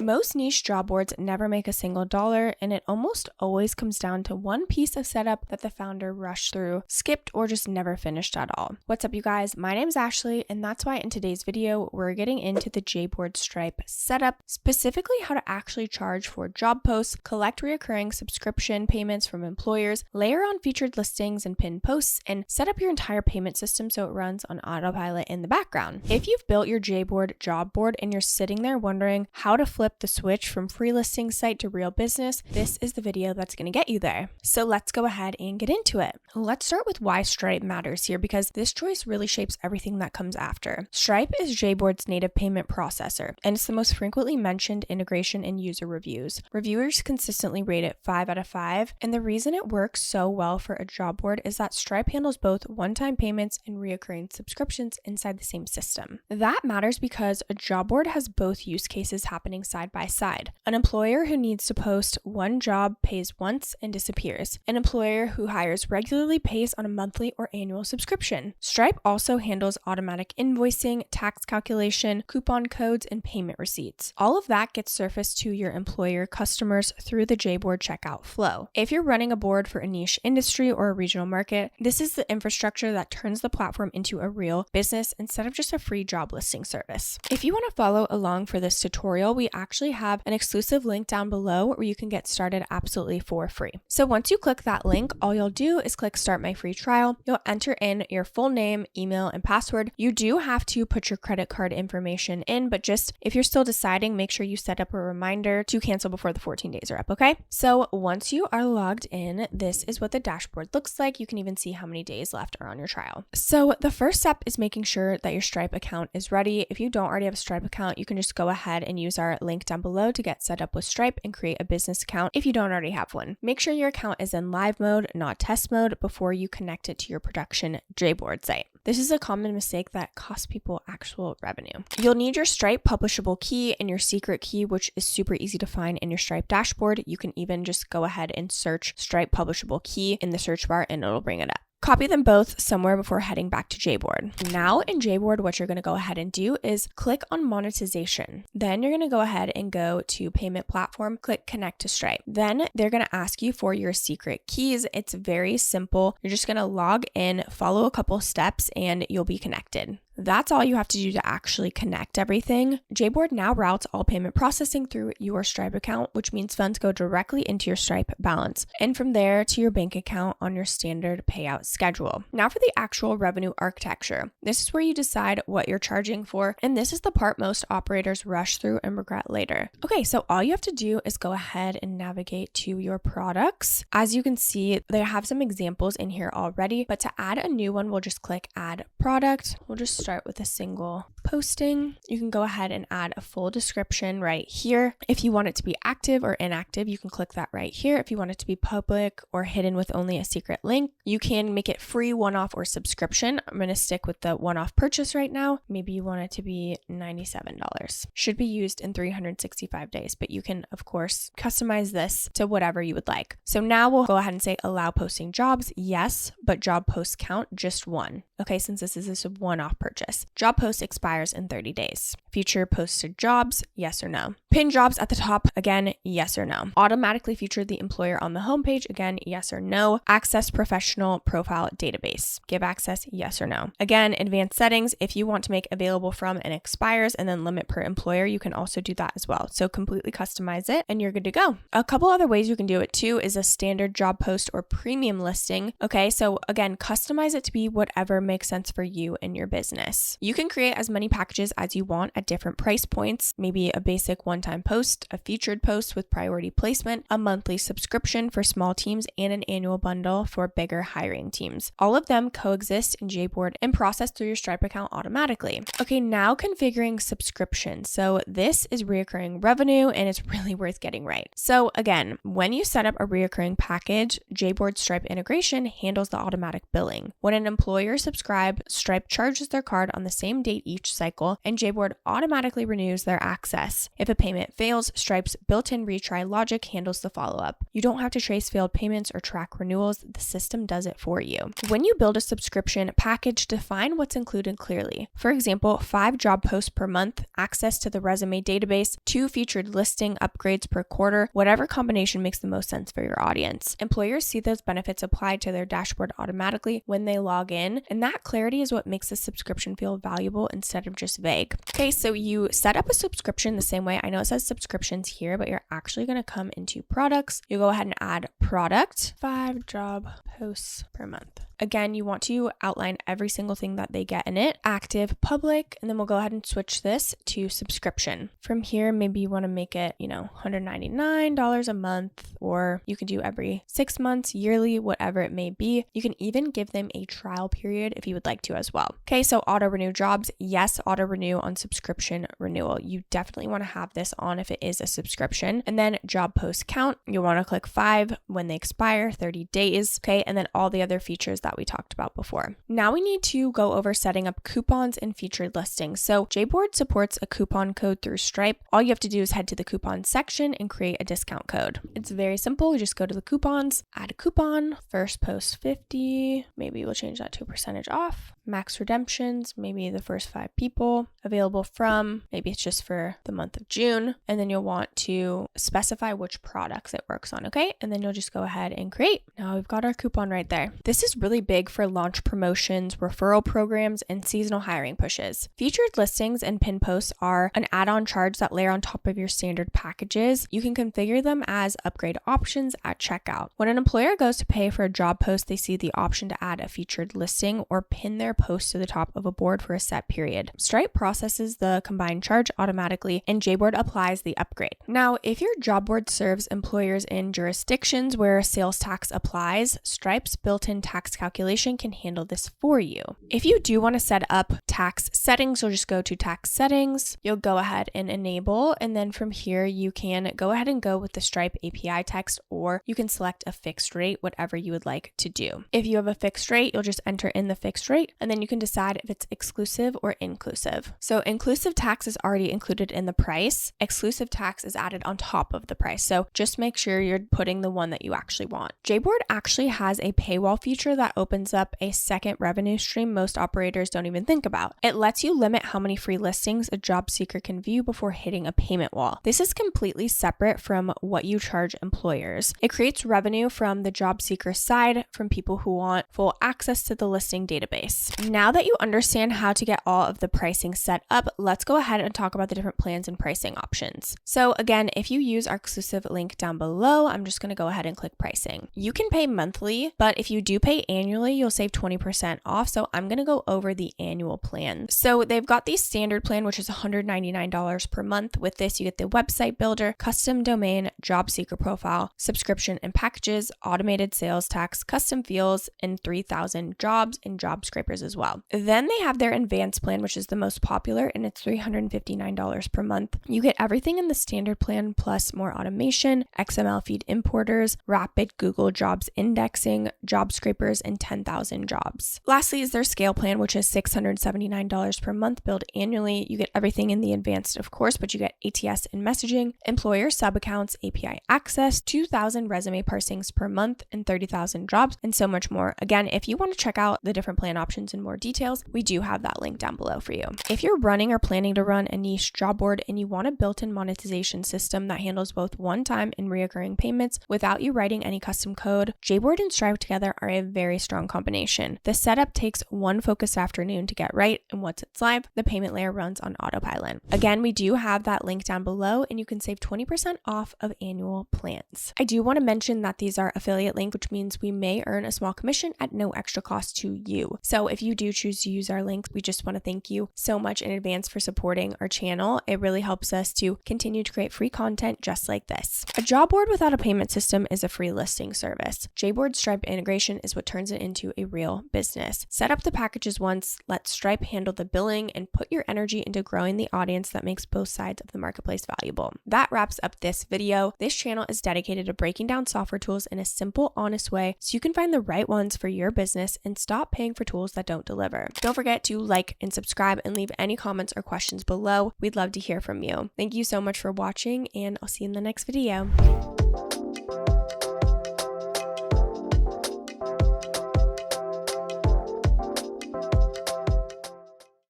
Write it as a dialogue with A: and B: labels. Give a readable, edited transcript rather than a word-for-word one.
A: Most niche job boards never make a single dollar, and it almost always comes down to one piece of setup that the founder rushed through, skipped, or just never finished at all. What's up, you guys? My name's Ashley, and that's why in today's video, we're getting into the JBoard Stripe setup, specifically how to actually charge for job posts, collect recurring subscription payments from employers, layer on featured listings and pinned posts, and set up your entire payment system so it runs on autopilot in the background. If you've built your JBoard job board and you're sitting there wondering how to flip the switch from free listing site to real business, this is the video that's going to get you there. So let's go ahead and get into it. Let's start with why Stripe matters here, because this choice really shapes everything that comes after. Stripe is JBoard's native payment processor, and it's the most frequently mentioned integration in user reviews. Reviewers consistently rate it 5 out of 5, and the reason it works so well for a job board is that Stripe handles both one-time payments and reoccurring subscriptions inside the same system. That matters because a job board has both use cases happening side by side. An employer who needs to post one job pays once and disappears. An employer who hires regularly pays on a monthly or annual subscription. Stripe also handles automatic invoicing, tax calculation, coupon codes, and payment receipts. All of that gets surfaced to your employer customers through the JBoard checkout flow. If you're running a board for a niche industry or a regional market, this is the infrastructure that turns the platform into a real business instead of just a free job listing service. If you want to follow along for this tutorial, we actually have an exclusive link down below where you can get started absolutely for free. So once you click that link, all you'll do is click start my free trial. You'll enter in your full name, email, and password. You do have to put your credit card information in, but just if you're still deciding, make sure you set up a reminder to cancel before the 14 days are up, okay? So once you are logged in, this is what the dashboard looks like. You can even see how many days left are on your trial. So the first step is making sure that your Stripe account is ready. If you don't already have a Stripe account, you can just go ahead and use our link down below to get set up with Stripe and create a business account if you don't already have one. Make sure your account is in live mode, not test mode, before you connect it to your production JBoard site. This is a common mistake that costs people actual revenue. You'll need your Stripe publishable key and your secret key, which is super easy to find in your Stripe dashboard. You can even just go ahead and search Stripe publishable key in the search bar and it'll bring it up. Copy them both somewhere before heading back to JBoard. Now in JBoard, what you're going to go ahead and do is click on monetization. Then you're going to go ahead and go to payment platform, click connect to Stripe. Then they're going to ask you for your secret keys. It's very simple. You're just going to log in, follow a couple steps, and you'll be connected. That's all you have to do to actually connect everything. JBoard now routes all payment processing through your Stripe account, which means funds go directly into your Stripe balance and from there to your bank account on your standard payout schedule. Now for the actual revenue architecture. This is where you decide what you're charging for, and this is the part most operators rush through and regret later. Okay, so all you have to do is go ahead and navigate to your products. As you can see, they have some examples in here already, but to add a new one, we'll just click add product. We'll just start with a single posting. You can go ahead and add a full description right here. If you want it to be active or inactive, you can click that right here. If you want it to be public or hidden with only a secret link, you can make it free, one-off, or subscription. I'm going to stick with the one-off purchase right now. Maybe you want it to be $97. Should be used in 365 days, but you can, of course, customize this to whatever you would like. So now we'll go ahead and say allow posting jobs. Yes, but job posts count just one. Okay, since this is a one-off purchase. Job post expires in 30 days. Feature posted jobs, yes or no. Pin jobs at the top, again, yes or no. Automatically feature the employer on the homepage, again, yes or no. Access professional profile database. Give access, yes or no. Again, advanced settings, if you want to make available from and expires and then limit per employer, you can also do that as well. So completely customize it and you're good to go. A couple other ways you can do it too is a standard job post or premium listing. Okay, so again, customize it to be whatever makes sense for you and your business. You can create as many packages as you want at different price points, maybe a basic one-time post, a featured post with priority placement, a monthly subscription for small teams, and an annual bundle for bigger hiring teams. All of them coexist in JBoard and process through your Stripe account automatically. Okay, now configuring subscription. So this is reoccurring revenue and it's really worth getting right. So again, when you set up a reoccurring package, JBoard Stripe integration handles the automatic billing. When an employer subscribes, Stripe charges their card on the same date each cycle, and JBoard automatically renews their access. If a payment fails, Stripe's built-in retry logic handles the follow-up. You don't have to trace failed payments or track renewals. The system does it for you. When you build a subscription package, define what's included clearly. For example, 5 job posts per month, access to the resume database, 2 featured listing upgrades per quarter, whatever combination makes the most sense for your audience. Employers see those benefits applied to their dashboard automatically when they log in, and that clarity is what makes the subscription feel valuable instead of just vague. Okay, so you set up a subscription the same way. I know it says subscriptions here, but you're actually going to come into products. You go ahead and add product, 5 job posts per month. Again, you want to outline every single thing that they get in it, active, public, and then we'll go ahead and switch this to subscription. From here, maybe you want to make it, $199 a month, or you could do every 6 months, yearly, whatever it may be. You can even give them a trial period if you would like to as well. Okay, so auto renew jobs. Yes, auto renew on subscription renewal. You definitely want to have this on if it is a subscription. And then job post count, you want to click 5 when they expire, 30 days. Okay, and then all the other features that we talked about before. Now we need to go over setting up coupons and featured listings. So JBoard supports a coupon code through Stripe. All you have to do is head to the coupon section and create a discount code. It's very simple. You just go to the coupons, add a coupon, first post 50, maybe we'll change that to a percentage off. Max redemptions, maybe the first 5 people, available from, maybe it's just for the month of June. And then you'll want to specify which products it works on, okay? And then you'll just go ahead and create. Now we've got our coupon right there. This is really big for launch promotions, referral programs, and seasonal hiring pushes. Featured listings and pin posts are an add-on charge that layer on top of your standard packages. You can configure them as upgrade options at checkout. When an employer goes to pay for a job post, they see the option to add a featured listing or pin their post to the top of a board for a set period. Stripe processes the combined charge automatically, and JBoard applies the upgrade. Now, if your job board serves employers in jurisdictions where sales tax applies, Stripe's built-in tax calculation can handle this for you. If you do want to set up tax settings, you'll just go to tax settings. You'll go ahead and enable, and then from here you can go ahead and go with the Stripe API text, or you can select a fixed rate, whatever you would like to do. If you have a fixed rate, you'll just enter in the fixed rate, and then you can decide if it's exclusive or inclusive. So inclusive tax is already included in the price. Exclusive tax is added on top of the price. So just make sure you're putting the one that you actually want. JBoard actually has a paywall feature that opens up a second revenue stream most operators don't even think about. It lets you limit how many free listings a job seeker can view before hitting a payment wall. This is completely separate from what you charge employers. It creates revenue from the job seeker side from people who want full access to the listing database. Now that you understand how to get all of the pricing set up, let's go ahead and talk about the different plans and pricing options. So again, if you use our exclusive link down below, I'm just going to go ahead and click pricing. You can pay monthly, but if you do pay annually, you'll save 20% off. So I'm going to go over the annual plan. So they've got the standard plan, which is $199 per month. With this, you get the website builder, custom domain, job seeker profile, subscription and packages, automated sales tax, custom fields, and 3,000 jobs and job scrapers as well. Then they have their advanced plan, which is the most popular, and it's $359 per month. You get everything in the standard plan plus more automation, XML feed importers, rapid Google Jobs indexing, job scrapers, and 10,000 jobs. Lastly is their scale plan, which is $679 per month billed annually. You get everything in the advanced, of course, but you get ATS and messaging, employer sub accounts, API access, 2,000 resume parsings per month, and 30,000 jobs, and so much more. Again, if you want to check out the different plan options in more details, we do have that link down below for you. If you're running or planning to run a niche job board and you want a built-in monetization system that handles both one-time and recurring payments without you writing any custom code, JBoard and Stripe together are a very strong combination. The setup takes one focused afternoon to get right, and once it's live, the payment layer runs on autopilot. Again, we do have that link down below, and you can save 20% off of annual plans. I do want to mention that these are affiliate links, which means we may earn a small commission at no extra cost to you. So if you do choose to use our links, we just want to thank you so much in advance for supporting our channel. It really helps us to continue to create free content just like this. A job board without a payment system is a free listing service. JBoard Stripe integration is what turns it into a real business. Set up the packages once, let Stripe handle the billing, and put your energy into growing the audience that makes both sides of the marketplace valuable. That wraps up this video. This channel is dedicated to breaking down software tools in a simple, honest way so you can find the right ones for your business and stop paying for tools that don't don't deliver. Don't forget to like and subscribe and leave any comments or questions below. We'd love to hear from you. Thank you so much for watching, and I'll see you in the next video.